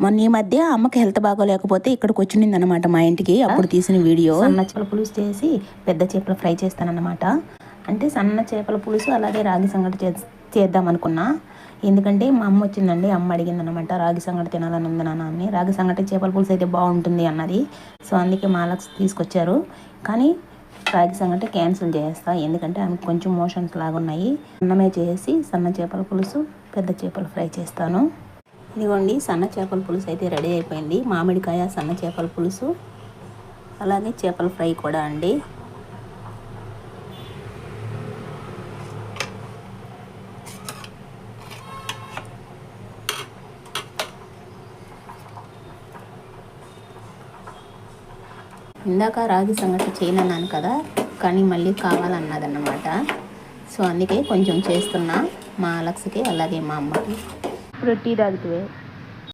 మొన్న ఈ మధ్య అమ్మకి హెల్త్ బాగోలేకపోతే ఇక్కడికి వచ్చింది అనమాట మా ఇంటికి. అప్పుడు తీసిన వీడియో. సన్న చేపల పులుసు చేసి పెద్ద చేపలు ఫ్రై చేస్తానన్నమాట. అంటే సన్న చేపల పులుసు అలాగే రాగి సంగటి చేద్దాం అనుకున్నా. ఎందుకంటే మా అమ్మ వచ్చిందండి. అమ్మ అడిగింది అనమాట, రాగి సంగటి తినాలని ఉంది నాన్న అని. రాగి సంగటి చేపల పులుసు అయితే బాగుంటుంది అన్నది. సో అందుకే మాలక్స్ తీసుకొచ్చారు. కానీ రాగి సంగటి క్యాన్సిల్ చేస్తా, ఎందుకంటే ఆమెకు కొంచెం మోషన్స్ లాగా ఉన్నాయి. అన్నమే చేసి సన్న చేపల పులుసు పెద్ద చేపలు ఫ్రై చేస్తాను. ఇదిగోండి, సన్న చేపల పులుసు అయితే రెడీ అయిపోయింది. మామిడికాయ సన్న చేపల పులుసు అలాగే చేపల ఫ్రై కూడా అండి. ఇందాక రాగి సంగటి చేయనన్నాను కదా, కానీ మళ్ళీ కావాలన్నదన్నమాట. సో అందుకే కొంచెం చేస్తున్నా మా అలక్స్కి అలాగే మా అమ్మకి. ఇప్పుడు టీ తాగుతువే.